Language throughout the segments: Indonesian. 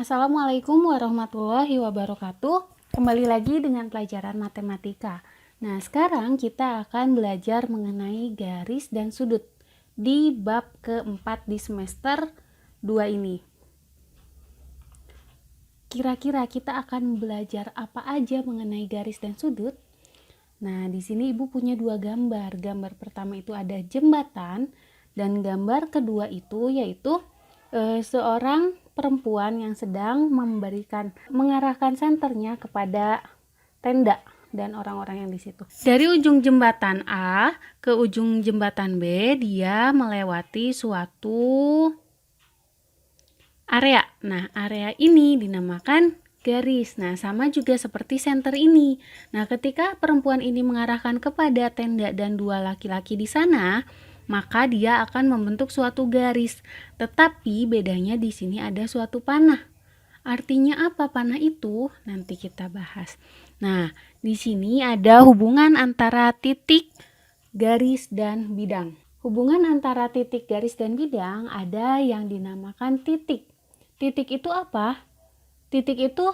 Assalamualaikum warahmatullahi wabarakatuh. Kembali lagi dengan pelajaran matematika. Nah, sekarang kita akan belajar mengenai garis dan sudut di bab keempat di semester 2 ini. Kira-kira kita akan belajar apa aja mengenai garis dan sudut? Nah, di sini Ibu punya dua gambar. Gambar pertama itu ada jembatan dan gambar kedua itu yaitu seorang perempuan yang sedang mengarahkan senternya kepada tenda dan orang-orang yang di situ. Dari ujung jembatan A ke ujung jembatan B, dia melewati suatu area. Nah, area ini dinamakan garis. Nah, sama juga seperti senter ini. Nah, ketika perempuan ini mengarahkan kepada tenda dan dua laki-laki di sana, maka dia akan membentuk suatu garis. Tetapi bedanya di sini ada suatu panah. Artinya apa panah itu? Nanti kita bahas. Nah, di sini ada hubungan antara titik, garis, dan bidang. Hubungan antara titik, garis, dan bidang ada yang dinamakan titik. Titik itu apa? Titik itu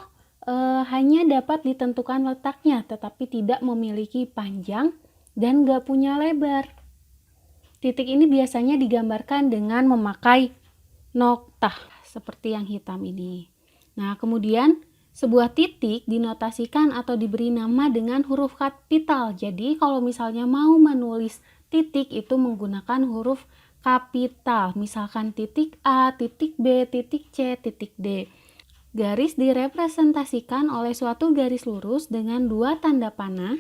hanya dapat ditentukan letaknya, tetapi tidak memiliki panjang dan gak punya lebar. Titik ini biasanya digambarkan dengan memakai noktah seperti yang hitam ini. Nah, kemudian sebuah titik dinotasikan atau diberi nama dengan huruf kapital. Jadi, kalau misalnya mau menulis titik itu menggunakan huruf kapital. Misalkan titik A, titik B, titik C, titik D. Garis direpresentasikan oleh suatu garis lurus dengan dua tanda panah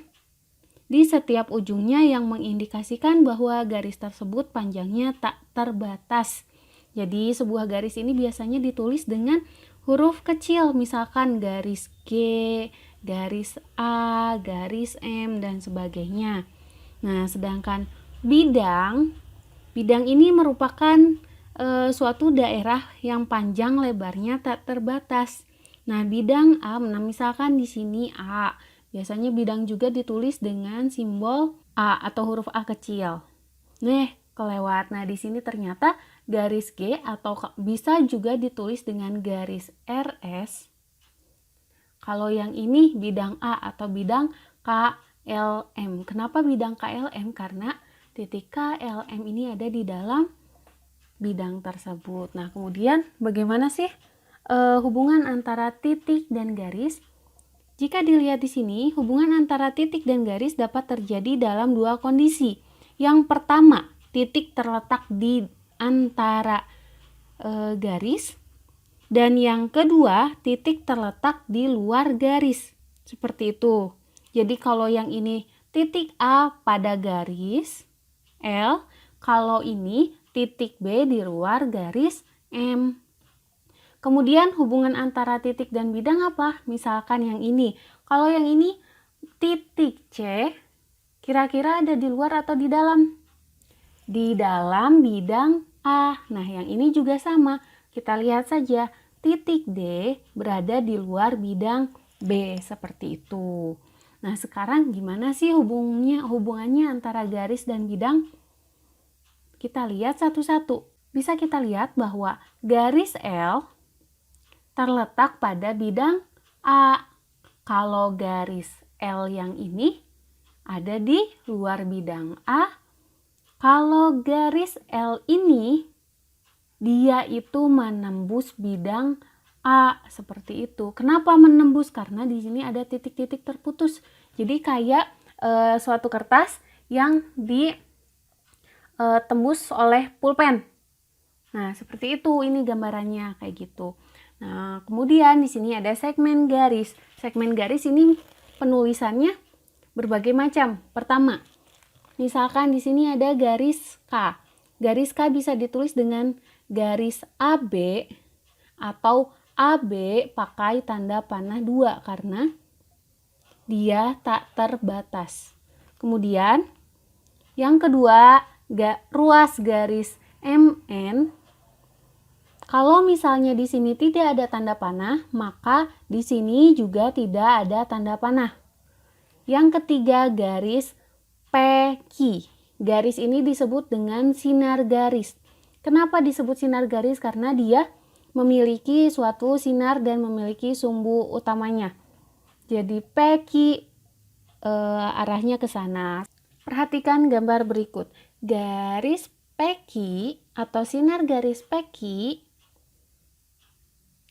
di setiap ujungnya yang mengindikasikan bahwa garis tersebut panjangnya tak terbatas. Jadi sebuah garis ini biasanya ditulis dengan huruf kecil, misalkan garis G, garis A, garis M, dan sebagainya. Nah, sedangkan bidang ini merupakan suatu daerah yang panjang lebarnya tak terbatas. Nah, bidang A, nah misalkan di sini A. Biasanya bidang juga ditulis dengan simbol A atau huruf A kecil. Kelewat. Nah, di sini ternyata garis G atau bisa juga ditulis dengan garis RS. Kalau yang ini bidang A atau bidang KLM. Kenapa bidang KLM? Karena titik KLM ini ada di dalam bidang tersebut. Nah, kemudian bagaimana sih hubungan antara titik dan garis? Jika dilihat di sini, hubungan antara titik dan garis dapat terjadi dalam dua kondisi. Yang pertama, titik terletak di antara garis, dan yang kedua, titik terletak di luar garis. Seperti itu. Jadi kalau yang ini titik A pada garis L, kalau ini titik B di luar garis M. Kemudian hubungan antara titik dan bidang apa? Misalkan yang ini. Kalau yang ini titik C, kira-kira ada di luar atau di dalam? Di dalam bidang A. Nah, yang ini juga sama. Kita lihat saja. Titik D berada di luar bidang B. Seperti itu. Nah, sekarang gimana sih hubungannya antara garis dan bidang? Kita lihat satu-satu. Bisa kita lihat bahwa garis L terletak pada bidang A. Kalau garis L yang ini ada di luar bidang A. Kalau garis L ini dia itu menembus bidang A, seperti itu. Kenapa menembus? Karena di sini ada titik-titik terputus. Jadi kayak suatu kertas yang ditembus oleh pulpen. Nah, seperti itu ini gambarannya kayak gitu. Nah, kemudian di sini ada segmen garis. Segmen garis ini penulisannya berbagai macam. Pertama, misalkan di sini ada garis K. Garis K bisa ditulis dengan garis AB atau AB pakai tanda panah 2 karena dia tak terbatas. Kemudian yang kedua, ruas garis MN. Kalau misalnya di sini tidak ada tanda panah, maka di sini juga tidak ada tanda panah. Yang ketiga, garis PQ. Garis ini disebut dengan sinar garis. Kenapa disebut sinar garis? Karena dia memiliki suatu sinar dan memiliki sumbu utamanya. Jadi peki arahnya ke sana. Perhatikan gambar berikut. Garis peki atau sinar garis peki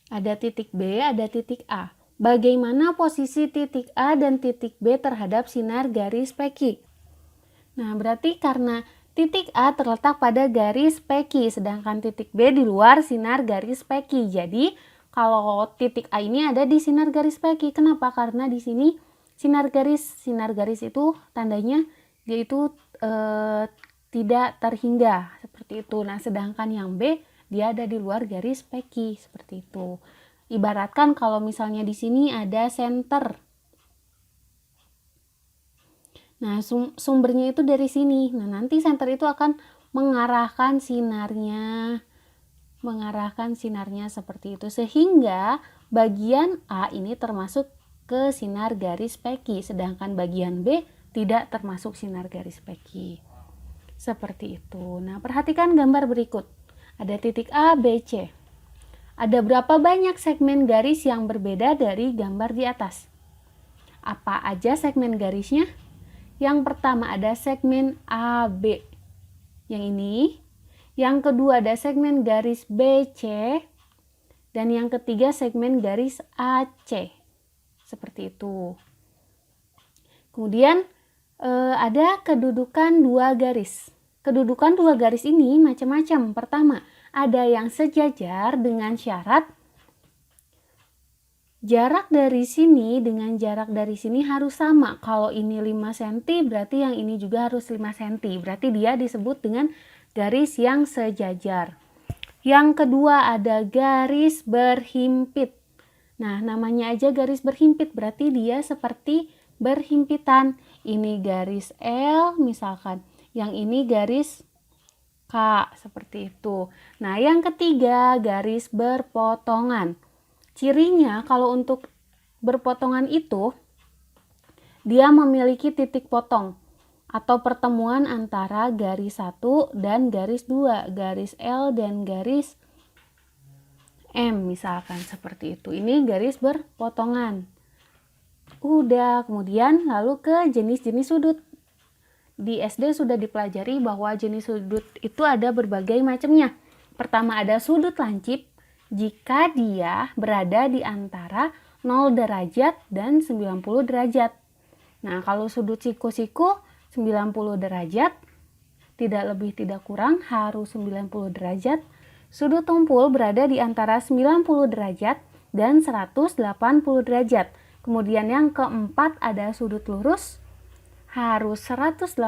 ada titik B, ada titik A. Bagaimana posisi titik A dan titik B terhadap sinar garis peki? Nah, berarti karena titik A terletak pada garis peki, sedangkan titik B di luar sinar garis peki. Jadi, kalau titik A ini ada di sinar garis peki. Kenapa? Karena di sini sinar garis itu tandanya dia itu tidak terhingga, seperti itu. Nah, sedangkan yang B dia ada di luar garis peki, seperti itu. Ibaratkan kalau misalnya di sini ada senter. Nah, sumbernya itu dari sini. Nah, nanti senter itu akan mengarahkan sinarnya seperti itu. Sehingga bagian A ini termasuk ke sinar garis peki, sedangkan bagian B tidak termasuk sinar garis peki. Seperti itu. Nah, perhatikan gambar berikut. Ada titik A, B, C. Ada berapa banyak segmen garis yang berbeda dari gambar di atas? Apa aja segmen garisnya? Yang pertama ada segmen AB. Yang ini. Yang kedua ada segmen garis BC. Dan yang ketiga segmen garis AC. Seperti itu. Kemudian ada kedudukan dua garis. Kedudukan dua garis ini macam-macam. Pertama, ada yang sejajar dengan syarat jarak dari sini dengan jarak dari sini harus sama. Kalau ini 5 cm berarti yang ini juga harus 5 cm. Berarti dia disebut dengan garis yang sejajar. Yang kedua ada garis berhimpit. Nah, namanya aja garis berhimpit berarti dia seperti berhimpitan. Ini garis L misalkan. Yang ini garis K, seperti itu. Nah, yang ketiga garis berpotongan. Cirinya kalau untuk berpotongan itu dia memiliki titik potong atau pertemuan antara garis 1 dan garis 2, garis L dan garis M misalkan seperti itu. Ini garis berpotongan. Udah, kemudian lalu ke jenis-jenis sudut. Di SD sudah dipelajari bahwa jenis sudut itu ada berbagai macamnya. Pertama ada sudut lancip jika dia berada di antara 0 derajat dan 90 derajat. Nah, kalau sudut siku-siku 90 derajat, tidak lebih tidak kurang harus 90 derajat. Sudut tumpul berada di antara 90 derajat dan 180 derajat. Kemudian yang keempat ada sudut lurus harus 180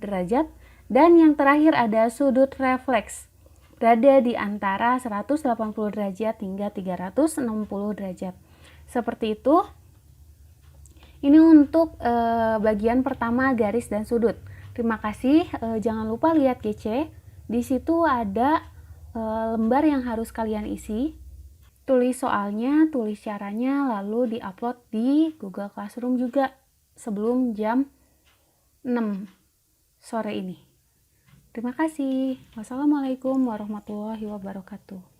derajat dan yang terakhir ada sudut refleks berada di antara 180 derajat hingga 360 derajat. Seperti itu. Ini untuk bagian pertama garis dan sudut. Terima kasih. Jangan lupa lihat GC. Di situ ada lembar yang harus kalian isi. Tulis soalnya, tulis caranya, lalu diupload di Google Classroom juga sebelum jam 6 sore ini. Terima kasih. Wassalamualaikum warahmatullahi wabarakatuh.